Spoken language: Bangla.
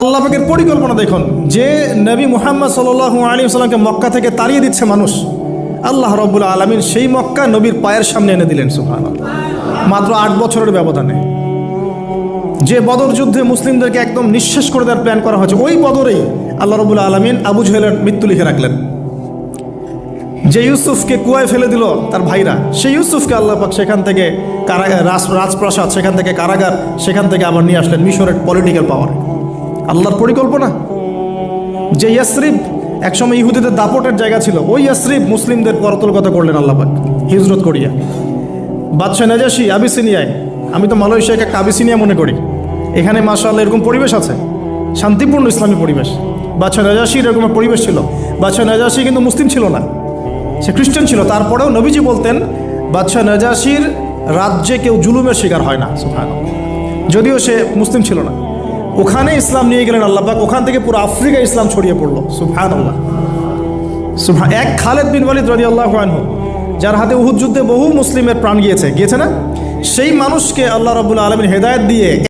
আল্লাহ পাকের পরিকল্পনা দেখুন, যে নবী মুহাম্মদ সাল্লাল্লাহু আলাইহি ওয়াসাল্লামকে মক্কা থেকে তাড়িয়ে দিচ্ছে মানুষ, আল্লাহ রাব্বুল আলামিন সেই মক্কা নবীর পায়ের সামনে এনে দিলেন। সুবহানাল্লাহ। মাত্র 8 বছরের ব্যবধানে যে বদর যুদ্ধে মুসলিমদেরকে একদম নিঃশেষ করে দেওয়ার প্ল্যান করা হয়েছে, ওই বদরেই আল্লাহ রাব্বুল আলামিন আবু জেহেলের মৃত্যু লিখে রাখলেন। যে ইউসুফকে কুয়ায় ফেলে দিল তার ভাইরা, সেই ইউসুফকে আল্লাহ পাক সেখান থেকে রাজপ্রাসাদ, সেখান থেকে কারাগার, সেখান থেকে আবার নিয়ে আসলেন মিশরের পলিটিক্যাল পাওয়ারে। আল্লাহর পরিকল্পনা। যে ইয়াসরিব একসময় ইহুদিদের দাপটের জায়গা ছিল, ওই ইয়াসরিব মুসলিমদের পরতলগত করলেন আল্লাহ পাক হিজরত করিয়া। বাদশাহ নাজাশি আবিসিনিয়ায়, আমি তো মালয়েশিয়াকে একটা আবিসিনিয়া মনে করি, এখানে মাশাআল্লাহ এরকম পরিবেশ আছে, শান্তিপূর্ণ ইসলামী পরিবেশ। বাদশাহ নাজাশির এরকম পরিবেশ ছিল। বাদশাহ নাজাশি কিন্তু মুসলিম ছিল না, সে খ্রিস্টান ছিল। তারপরেও নবীজি বলতেন বাদশাহ নাজাশির রাজ্যে কেউ জুলুমের শিকার হয় না। সুবহানাল্লাহ। যদিও সে মুসলিম ছিল না, ওখানে ইসলাম নিয়ে গেলেন আল্লাহ পাক, ওখান থেকে পুরো আফ্রিকা ইসলাম ছড়িয়ে পড়লো। সুবহানাল্লাহ। এক খালেদ বিন ওয়ালিদ রাদিয়াল্লাহু আনহু, যার হাতে উহুদ যুদ্ধে বহু মুসলিমের প্রাণ গিয়েছে না, সেই মানুষকে আল্লাহ রাব্বুল আলামিন হেদায়েত দিয়ে